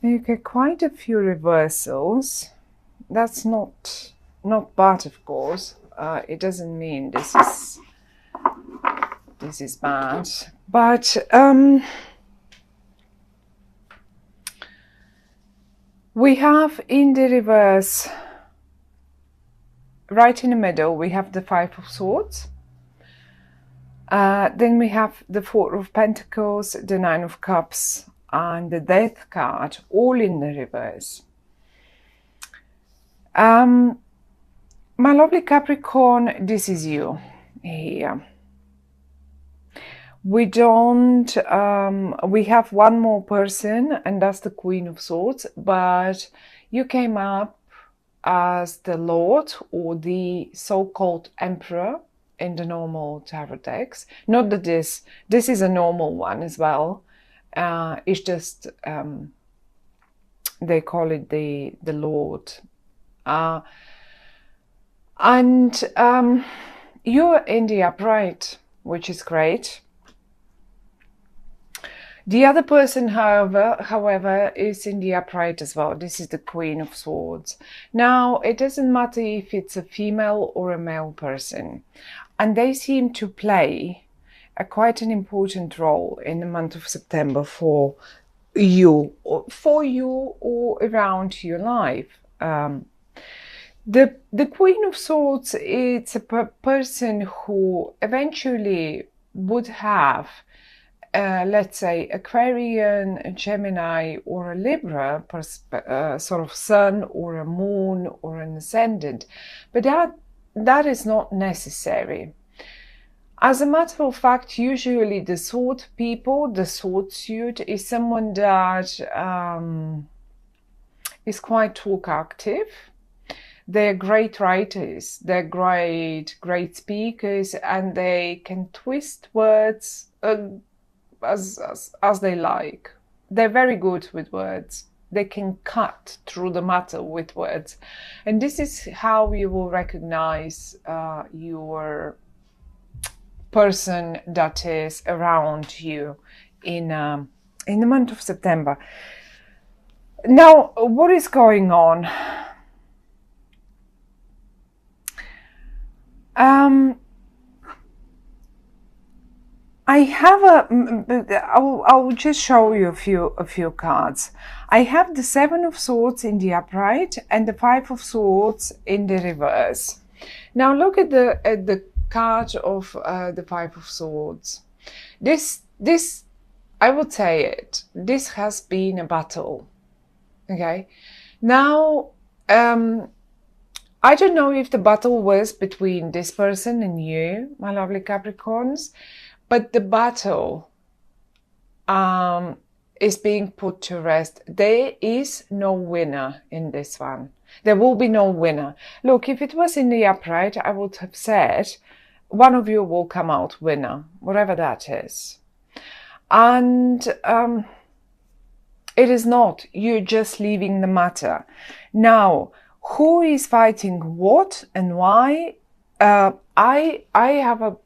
You get quite a few reversals. That's not bad, of course. It doesn't mean this is bad, but we have in the reverse, right in the middle, we have the Five of Swords. Then we have the Four of Pentacles, the Nine of Cups, and the Death card, all in the reverse. My lovely Capricorn, this is you here. We don't, we have one more person, and that's the Queen of Swords, but you came up as the Lord or the so-called Emperor in the normal tarot decks. Not that this is a normal one as well. It's just, they call it the Lord. And you're in the upright, which is great. The other person, however, is in the upright as well. This is the Queen of Swords. Now, it doesn't matter if it's a female or a male person. And they seem to play quite an important role in the month of September for you or around your life. The Queen of Swords, it's a person who eventually would have let's say Aquarian, a Gemini or a Libra, sort of sun or a moon or an ascendant, but that is not necessary. As a matter of fact, usually the sword people, the sword suit, is someone that is quite talk active. They're great writers, they're great speakers, and they can twist words as they like. They're very good with words. They can cut through the matter with words. And this is how you will recognize your person that is around you in the month of September. Now, what is going on? I have I'll just show you a few cards. I have the Seven of Swords in the upright and the Five of Swords in the reverse. Now look at the card of the Five of Swords. This I would say it. This has been a battle. Okay. Now I don't know if the battle was between this person and you, my lovely Capricorns. But the battle is being put to rest. There is no winner in this one. There will be no winner. Look, if it was in the upright, I would have said one of you will come out winner, whatever that is. And it is not. You're just leaving the matter. Now, who is fighting what and why? I have a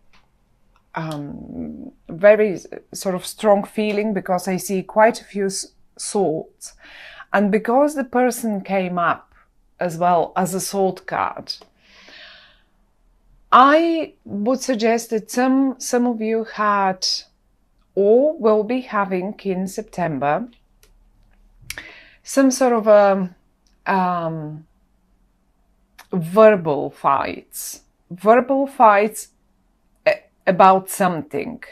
very sort of strong feeling because I see quite a few swords, and because the person came up as well as a sword card, I would suggest that some of you had or will be having in September some sort of verbal fights about something.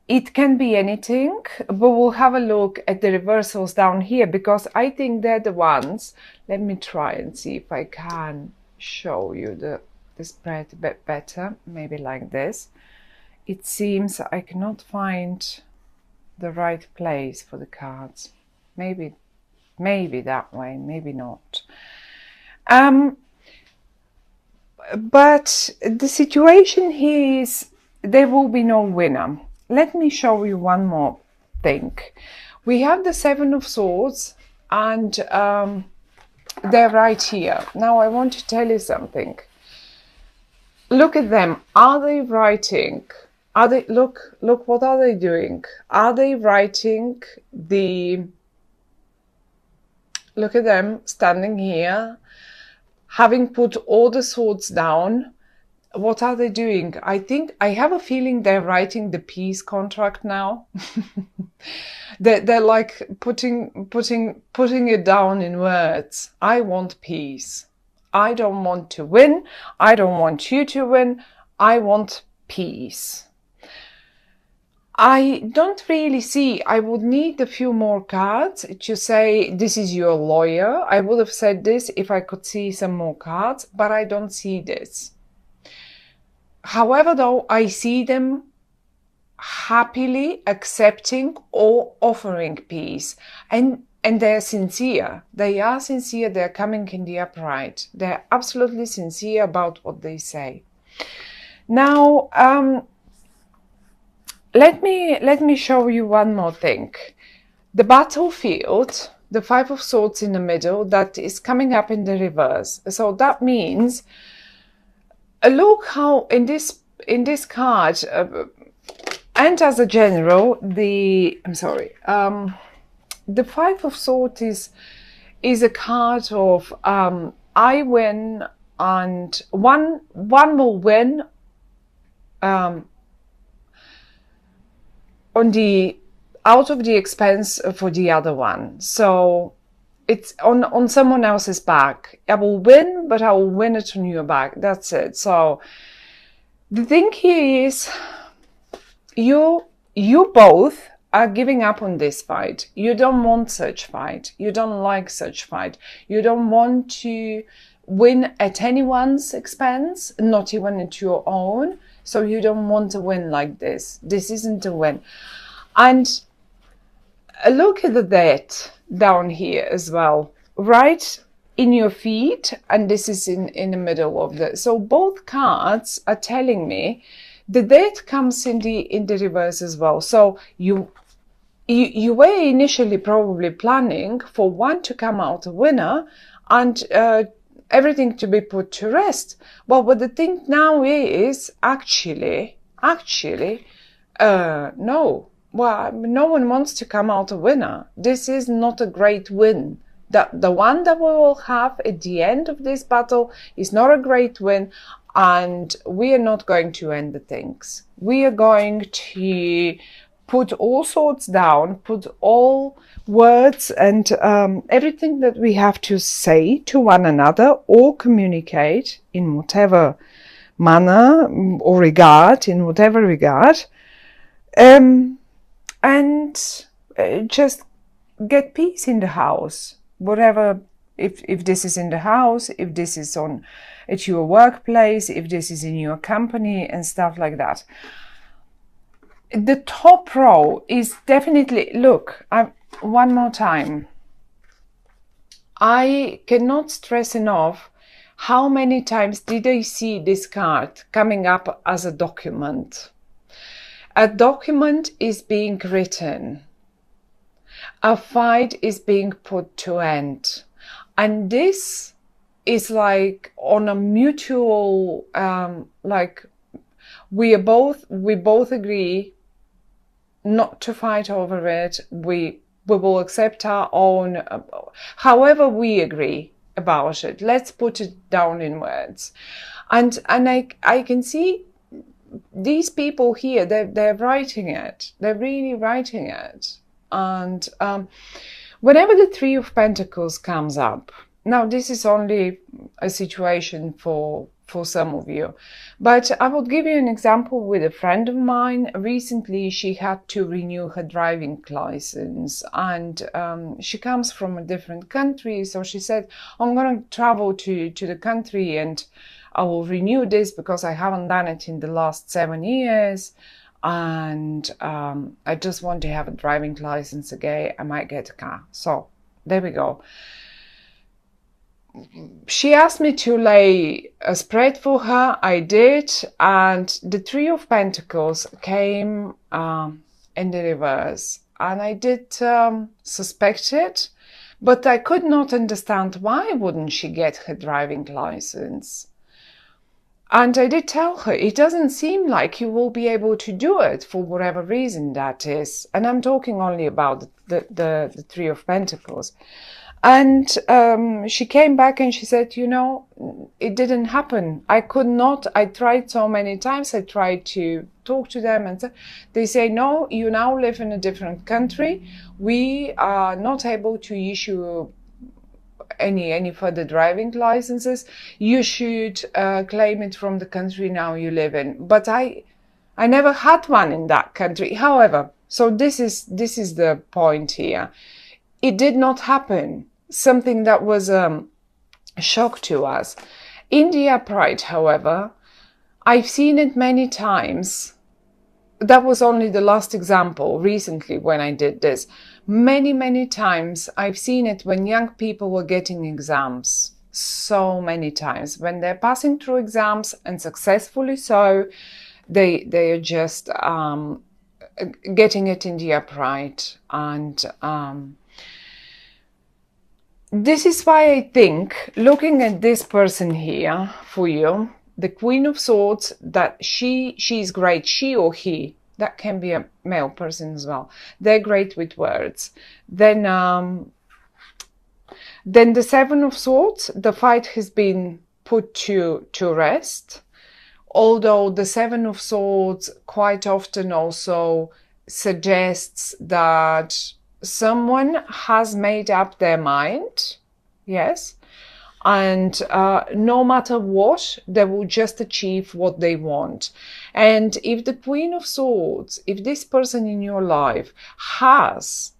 It can be anything, but we'll have a look at the reversals down here because I think they're the ones. Let me try and see if I can show you the spread a bit better, maybe like this. It seems I cannot find the right place for the cards. Maybe that way, maybe not. But the situation here is there will be no winner. Let me show you one more thing. We have the Seven of Swords and they're right here. Now I want to tell you something. Look at them. Are they writing? Are they, look, what are they doing? Are they writing the Look at them standing here, having put all the swords down. What are they doing? I have a feeling they're writing the peace contract now. They're like putting it down in words. I want peace. I don't want to win. I don't want you to win. I want peace. I don't really see, I would need a few more cards to say this is your lawyer. I would have said this if I could see some more cards, but I don't see this. However, though, I see them happily accepting or offering peace, and they're sincere. They are sincere. They're coming in the upright. They're absolutely sincere about what they say. Now, let me show you one more thing. The battlefield, the Five of Swords in the middle, that is coming up in the reverse. So that means, look how in this card, and as a general, the Five of Swords is a card of I win, and one will win on the out of the expense for the other one. So it's on someone else's back. I will win, but I will win it on your back. That's it. So the thing here is you both are giving up on this fight. You don't want such fight. You don't like such fight. You don't want to win at anyone's expense, not even at your own. So you don't want to win like this. This isn't a win. And look at the death down here as well, right in your feet. And this is in the middle of the, so both cards are telling me the death comes in the reverse as well. So you were initially probably planning for one to come out a winner and everything to be put to rest. Well, but the thing now is actually, no. Well, no one wants to come out a winner. This is not a great win. The one that we will have at the end of this battle is not a great win, and we are not going to end the things. We are going to put all swords down, put all words and everything that we have to say to one another or communicate in whatever manner or regard, in whatever regard, and just get peace in the house. Whatever, if this is in the house, if this is at your workplace, if this is in your company and stuff like that. The top row is definitely, look, one more time. I cannot stress enough how many times did I see this card coming up as a document. A document is being written. A fight is being put to end. And this is like on a mutual, like we both agree not to fight over it. We will accept our own, however we agree about it. Let's put it down in words. And I can see these people here, they're writing it. They're really writing it. And whenever the Three of Pentacles comes up, now this is only a situation for some of you, but I will give you an example with a friend of mine. Recently, she had to renew her driving license, and she comes from a different country. So she said, I'm going to travel to the country and I will renew this because I haven't done it in the last 7 years. And I just want to have a driving license again. I might get a car. So there we go. She asked me to lay a spread for her. I did, and the Three of Pentacles came in the reverse, and I did suspect it, but I could not understand why wouldn't she get her driving license. And I did tell her, it doesn't seem like you will be able to do it for whatever reason that is. And I'm talking only about the Three of Pentacles. And she came back and she said, you know, it didn't happen. I could not. I tried so many times. I tried to talk to them, and they say, no, you now live in a different country. We are not able to issue any further driving licenses. You should claim it from the country now you live in. But I never had one in that country. However, so this is the point here. It did not happen. Something that was a shock to us. In the upright, however, I've seen it many times. That was only the last example recently when I did this. Many times I've seen it when young people were getting exams. So many times. When they're passing through exams, and successfully so, they are just getting it in the upright. And this is why I think, looking at this person here for you, the Queen of Swords, that she's great, she or he, that can be a male person as well. They're great with words. Then the Seven of Swords, the fight has been put to rest. Although the Seven of Swords quite often also suggests that someone has made up their mind, yes, and no matter what, they will just achieve what they want. And if the Queen of Swords, if this person in your life has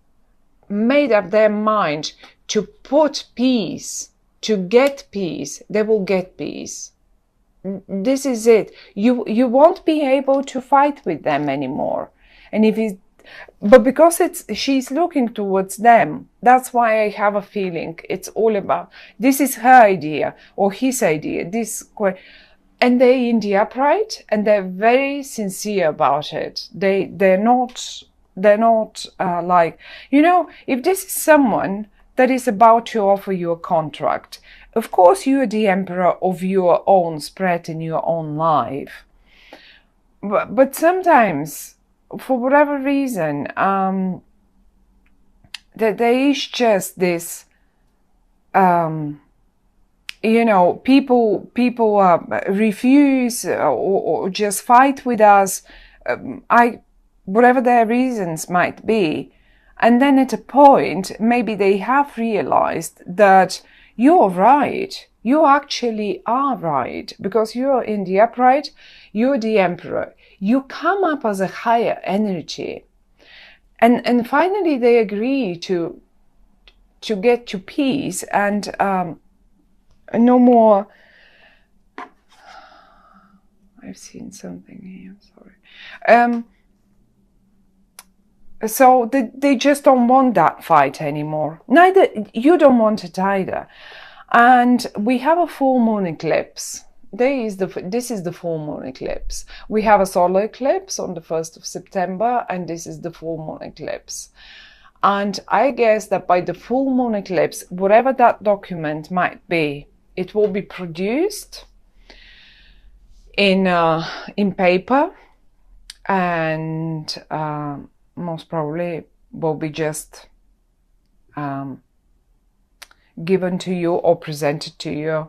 made up their mind to put peace, to get peace, they will get peace. This is it. You won't be able to fight with them anymore. And if it's, but because she's looking towards them, that's why I have a feeling it's all about, this is her idea or his idea, and they're in the upright and they're very sincere about it. They're not like, you know, if this is someone that is about to offer you a contract, of course you're the emperor of your own spread in your own life. But sometimes, for whatever reason, that there is just this, you know, people refuse or just fight with us, whatever their reasons might be. And then at a point, maybe they have realized that you're right. You actually are right, because you're in the upright, you're the emperor. You come up as a higher energy. And finally they agree to get to peace and no more. I've seen something here, sorry. So they just don't want that fight anymore. Neither, you don't want it either. And we have a full moon eclipse. This is the full moon eclipse. We have a solar eclipse on the 1st of September, and this is the full moon eclipse. And I guess that by the full moon eclipse, whatever that document might be, it will be produced in paper, and most probably will be just given to you or presented to you.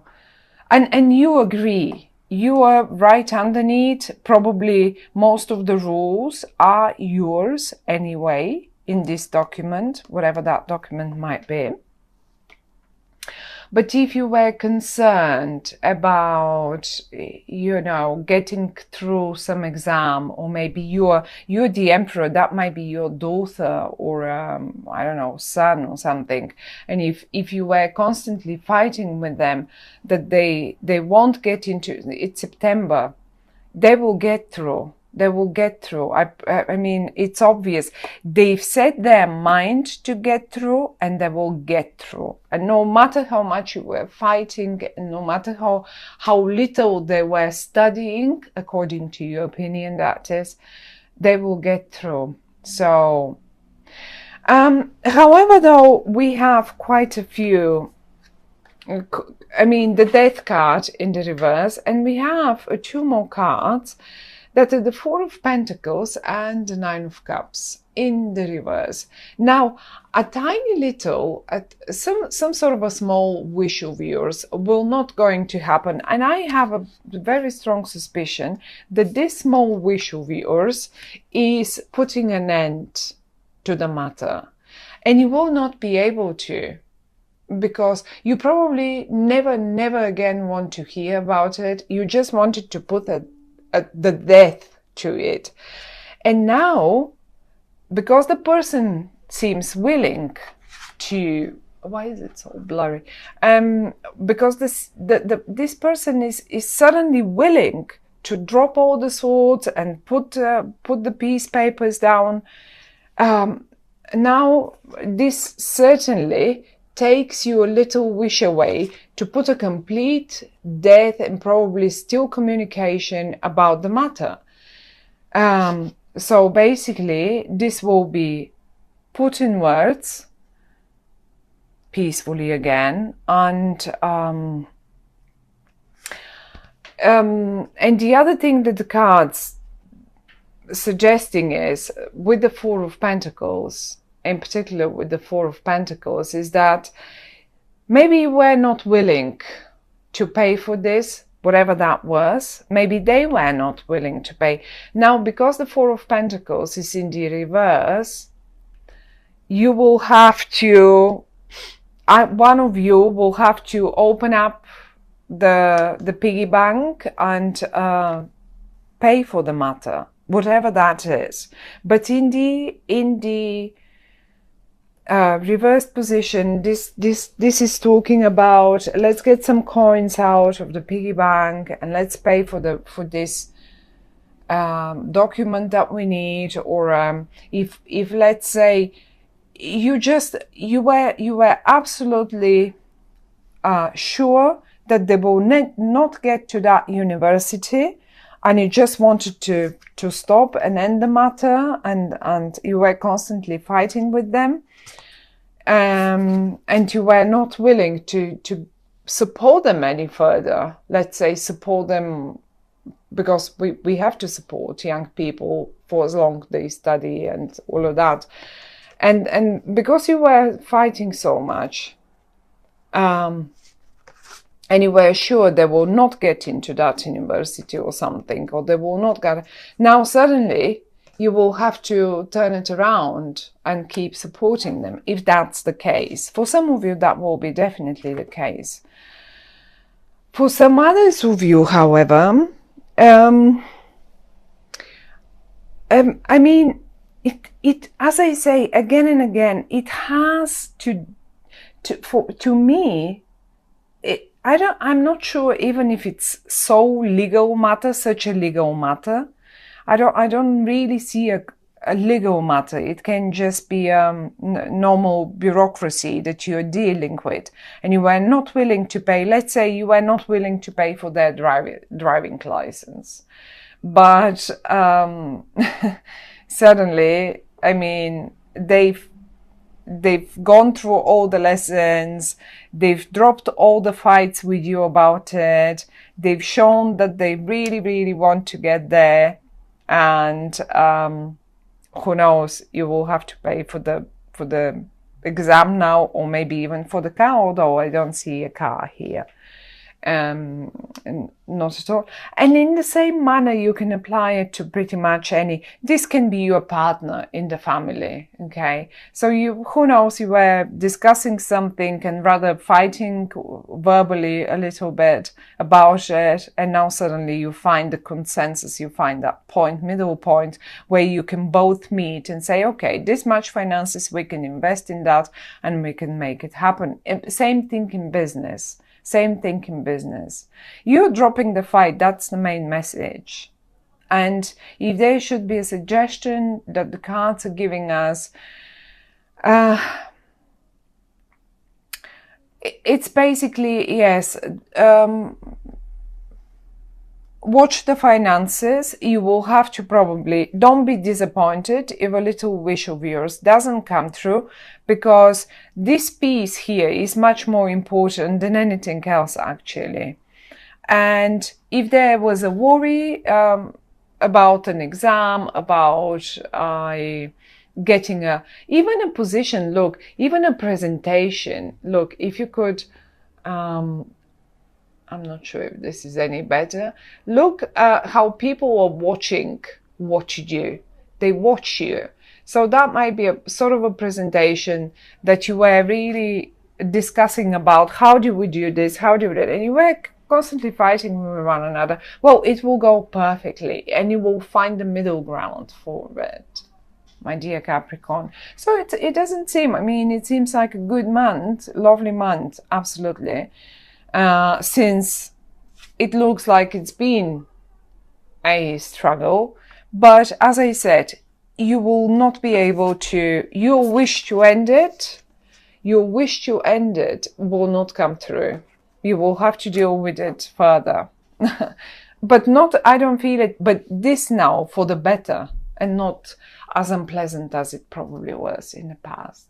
And you agree, you are right underneath. Probably most of the rules are yours anyway in this document, whatever that document might be. But if you were concerned about, you know, getting through some exam, or maybe you're the emperor, that might be your daughter or I don't know, son or something, and if you were constantly fighting with them that they won't get into, it's September, they will get through. They will get through. I mean, it's obvious. They've set their mind to get through, and they will get through. And no matter how much you were fighting, no matter how little they were studying, according to your opinion, that is, they will get through. So, however, though, we have quite a few I mean, the Death card in the reverse, and we have two more cards that are the Four of Pentacles and the Nine of Cups in the reverse. Now, a tiny little, some sort of a small wish of yours will not going to happen, and I have a very strong suspicion that this small wish of yours is putting an end to the matter, and you will not be able to, because you probably never again want to hear about it. You just wanted to put the death to it. And now, because the person seems willing to, why is it so blurry? Because this person is suddenly willing to drop all the swords and put the peace papers down. Now, this certainly takes you a little wish away to put a complete death and probably still communication about the matter. So basically, this will be put in words peacefully again, and the other thing that the cards suggesting is, with the Four of Pentacles, in particular with the Four of Pentacles, is that maybe you were not willing to pay for this, whatever that was. Maybe they were not willing to pay. Now, because the Four of Pentacles is in the reverse, you will have to, one of you will have to open up the piggy bank and pay for the matter, whatever that is. But in the reversed position, this is talking about, let's get some coins out of the piggy bank and let's pay for this document that we need. Or if let's say you were absolutely sure that they will not get to that university, and you just wanted to stop and end the matter, and you were constantly fighting with them, and you were not willing to support them any further. Let's say support them, because we have to support young people for as long as they study and all of that. And because you were fighting so much, and you were sure they will not get into that university or something, or they will not get, now suddenly you will have to turn it around and keep supporting them, if that's the case. For some of you, that will be definitely the case. For some others of you, however, I mean, it as I say again and again, it has to me, I'm not sure even if it's so legal matter, such a legal matter. I don't really see a legal matter. It can just be normal bureaucracy that you're dealing with, and you were not willing to pay. Let's say you were not willing to pay for their driving license, but suddenly, I mean, they've gone through all the lessons, they've dropped all the fights with you about it, they've shown that they really want to get there, and who knows, you will have to pay for the exam now, or maybe even for the car, although I don't see a car here. Not at all. And in the same manner, you can apply it to pretty much any, this can be your partner in the family, okay? So who knows, you were discussing something and rather fighting verbally a little bit about it, and now suddenly you find the consensus, you find that middle point where you can both meet and say, okay, this much finances, we can invest in that and we can make it happen. Same thing in business. Same thing in business. You're dropping the fight. That's the main message. And if there should be a suggestion that the cards are giving us, it's basically, yes, watch the finances. You will have to probably, don't be disappointed if a little wish of yours doesn't come through, because this piece here is much more important than anything else actually. And if there was a worry about an exam, about getting even a position, look, even a presentation, look, if you could, I'm not sure if this is any better. Look how people are watching what you do. They watch you. So that might be a sort of a presentation that you were really discussing about. How do we do this? How do we do it? And you were constantly fighting with one another. Well, it will go perfectly and you will find the middle ground for it, my dear Capricorn. So it doesn't seem, I mean, it seems like a good month, lovely month, absolutely. Since it looks like it's been a struggle, but as I said, you will not be able to, your wish to end it will not come through. You will have to deal with it further. But not, I don't feel it, but this now for the better and not as unpleasant as it probably was in the past.